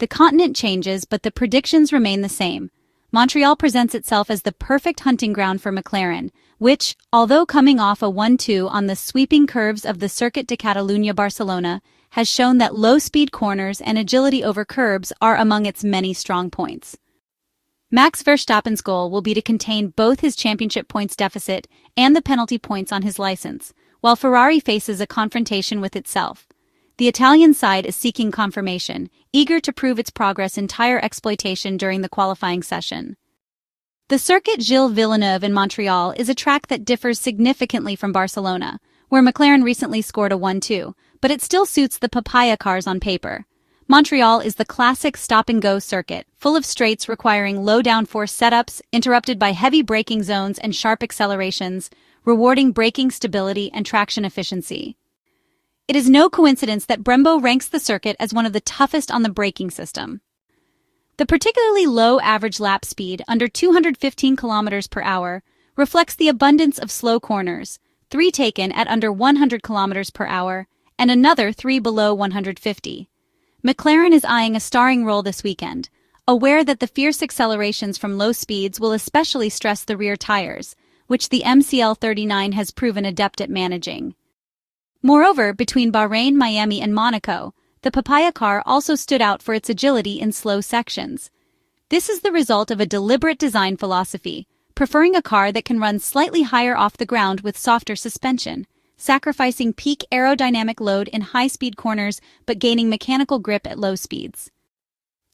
The continent changes, but the predictions remain the same. Montreal presents itself as the perfect hunting ground for McLaren, which, although coming off a 1-2 on the sweeping curves of the Circuit de Catalunya Barcelona, has shown that low-speed corners and agility over curbs are among its many strong points. Max Verstappen's goal will be to contain both his championship points deficit and the penalty points on his license, while Ferrari faces a confrontation with itself. The Italian side is seeking confirmation, eager to prove its progress in tire exploitation during the qualifying session. The Circuit Gilles-Villeneuve in Montreal is a track that differs significantly from Barcelona, where McLaren recently scored a 1-2, but it still suits the papaya cars on paper. Montreal is the classic stop-and-go circuit, full of straights requiring low-downforce setups, interrupted by heavy braking zones and sharp accelerations, rewarding braking stability and traction efficiency. It is no coincidence that Brembo ranks the circuit as one of the toughest on the braking system. The particularly low average lap speed, under 215 km per hour, reflects the abundance of slow corners, 3 taken at under 100 km per hour, and another 3 below 150. McLaren is eyeing a starring role this weekend, aware that the fierce accelerations from low speeds will especially stress the rear tires, which the MCL39 has proven adept at managing. Moreover, between Bahrain, Miami, and Monaco, the papaya car also stood out for its agility in slow sections. This is the result of a deliberate design philosophy, preferring a car that can run slightly higher off the ground with softer suspension, sacrificing peak aerodynamic load in high-speed corners but gaining mechanical grip at low speeds.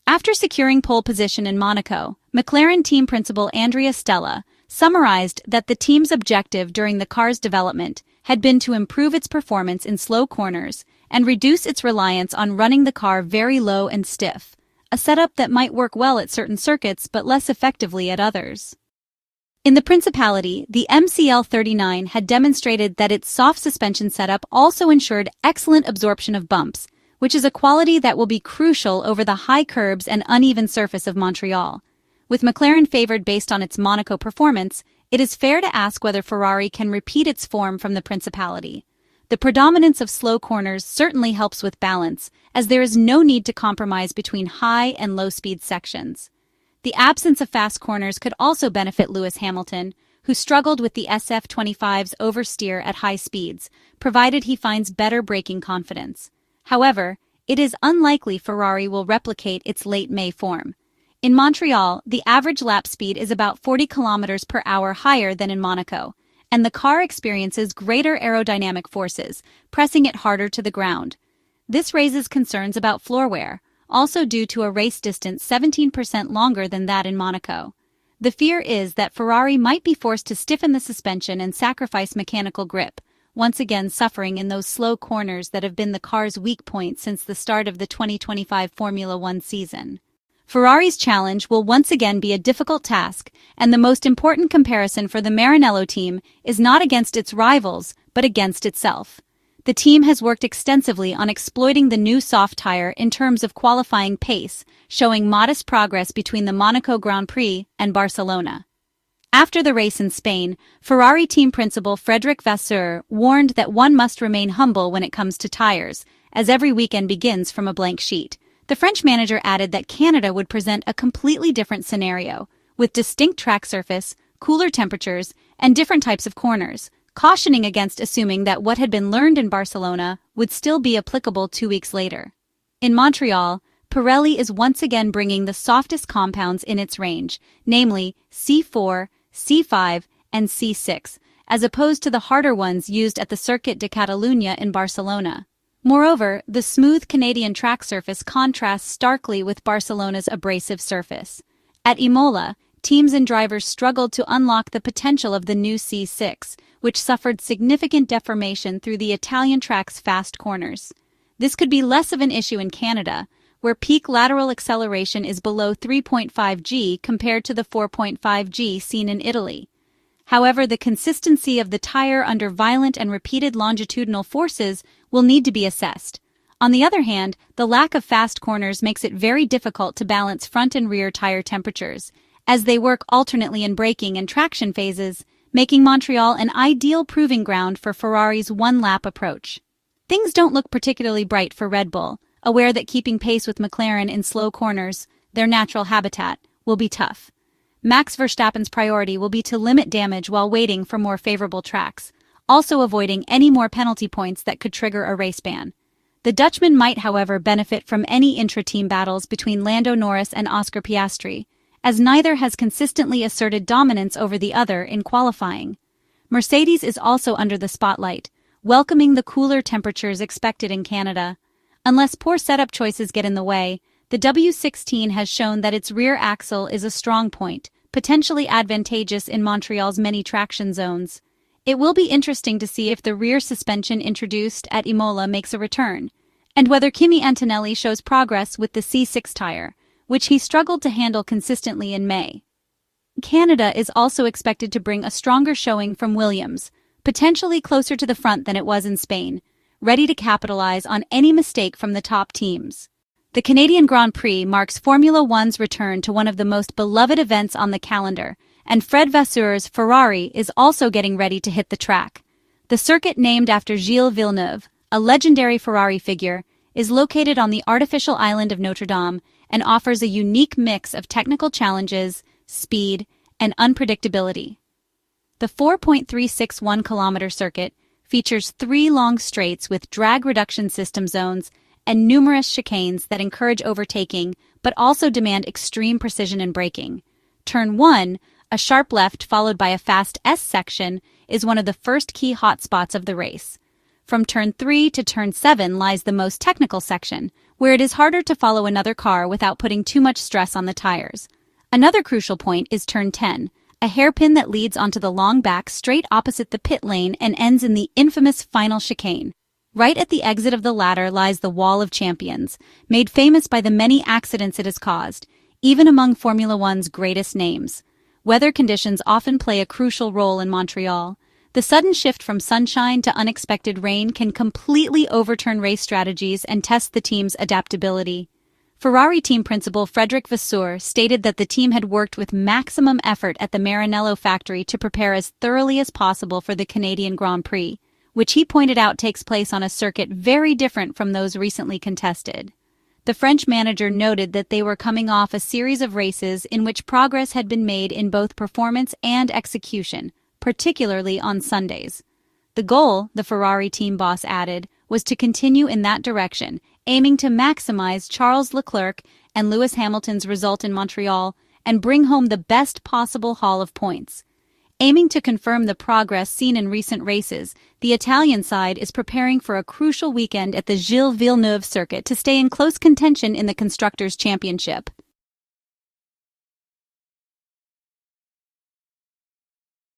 After securing pole position in Monaco, McLaren team principal Andrea Stella summarized that the team's objective during the car's development had been to improve its performance in slow corners and reduce its reliance on running the car very low and stiff, a setup that might work well at certain circuits but less effectively at others. In the Principality, the MCL39 had demonstrated that its soft suspension setup also ensured excellent absorption of bumps, which is a quality that will be crucial over the high curbs and uneven surface of Montreal. With McLaren favored based on its Monaco performance, it is fair to ask whether Ferrari can repeat its form from the Principality. The predominance of slow corners certainly helps with balance, as there is no need to compromise between high and low-speed sections. The absence of fast corners could also benefit Lewis Hamilton, who struggled with the SF-25's oversteer at high speeds, provided he finds better braking confidence. However, it is unlikely Ferrari will replicate its late May form. In Montreal, the average lap speed is about 40 km per hour higher than in Monaco, and the car experiences greater aerodynamic forces, pressing it harder to the ground. This raises concerns about floor wear, also due to a race distance 17% longer than that in Monaco. The fear is that Ferrari might be forced to stiffen the suspension and sacrifice mechanical grip, once again suffering in those slow corners that have been the car's weak point since the start of the 2025 Formula One season. Ferrari's challenge will once again be a difficult task, and the most important comparison for the Maranello team is not against its rivals, but against itself. The team has worked extensively on exploiting the new soft tire in terms of qualifying pace, showing modest progress between the Monaco Grand Prix and Barcelona. After the race in Spain, Ferrari team principal Frederic Vasseur warned that one must remain humble when it comes to tires, as every weekend begins from a blank sheet. The French manager added that Canada would present a completely different scenario, with distinct track surface, cooler temperatures, and different types of corners, cautioning against assuming that what had been learned in Barcelona would still be applicable 2 weeks later. In Montreal, Pirelli is once again bringing the softest compounds in its range, namely C4, C5, and C6, as opposed to the harder ones used at the Circuit de Catalunya in Barcelona. Moreover, the smooth Canadian track surface contrasts starkly with Barcelona's abrasive surface. At Imola, teams and drivers struggled to unlock the potential of the new C6, which suffered significant deformation through the Italian track's fast corners. This could be less of an issue in Canada, where peak lateral acceleration is below 3.5 g compared to the 4.5 g seen in Italy. However, the consistency of the tire under violent and repeated longitudinal forces will need to be assessed. On the other hand, the lack of fast corners makes it very difficult to balance front and rear tire temperatures, as they work alternately in braking and traction phases, making Montreal an ideal proving ground for Ferrari's one-lap approach. Things don't look particularly bright for Red Bull, aware that keeping pace with McLaren in slow corners, their natural habitat, will be tough. Max Verstappen's priority will be to limit damage while waiting for more favorable tracks, also avoiding any more penalty points that could trigger a race ban. The Dutchman might, however, benefit from any intra-team battles between Lando Norris and Oscar Piastri, as neither has consistently asserted dominance over the other in qualifying. Mercedes is also under the spotlight, welcoming the cooler temperatures expected in Canada. Unless poor setup choices get in the way, the W16 has shown that its rear axle is a strong point, potentially advantageous in Montreal's many traction zones. It will be interesting to see if the rear suspension introduced at Imola makes a return, and whether Kimi Antonelli shows progress with the C6 tire, which he struggled to handle consistently in May. Canada is also expected to bring a stronger showing from Williams, potentially closer to the front than it was in Spain, ready to capitalize on any mistake from the top teams. The Canadian Grand Prix marks Formula One's return to one of the most beloved events on the calendar, and Fred Vasseur's Ferrari is also getting ready to hit the track. The circuit, named after Gilles Villeneuve, a legendary Ferrari figure, is located on the artificial island of Notre Dame and offers a unique mix of technical challenges, speed, and unpredictability. The 4.361-kilometer circuit features 3 long straights with drag reduction system zones and numerous chicanes that encourage overtaking but also demand extreme precision in braking. Turn 1, a sharp left followed by a fast S section, is one of the first key hotspots of the race. From turn 3 to turn 7 lies the most technical section, where it is harder to follow another car without putting too much stress on the tires. Another crucial point is turn 10, a hairpin that leads onto the long back straight opposite the pit lane and ends in the infamous final chicane. Right at the exit of the latter lies the Wall of Champions, made famous by the many accidents it has caused, even among Formula One's greatest names. Weather conditions often play a crucial role in Montreal. The sudden shift from sunshine to unexpected rain can completely overturn race strategies and test the team's adaptability. Ferrari team principal Frederic Vasseur stated that the team had worked with maximum effort at the Maranello factory to prepare as thoroughly as possible for the Canadian Grand Prix, which he pointed out takes place on a circuit very different from those recently contested. The French manager noted that they were coming off a series of races in which progress had been made in both performance and execution, particularly on Sundays. The goal, the Ferrari team boss added, was to continue in that direction, aiming to maximize Charles Leclerc and Lewis Hamilton's result in Montreal and bring home the best possible haul of points. Aiming to confirm the progress seen in recent races, the Italian side is preparing for a crucial weekend at the Gilles Villeneuve circuit to stay in close contention in the Constructors' Championship.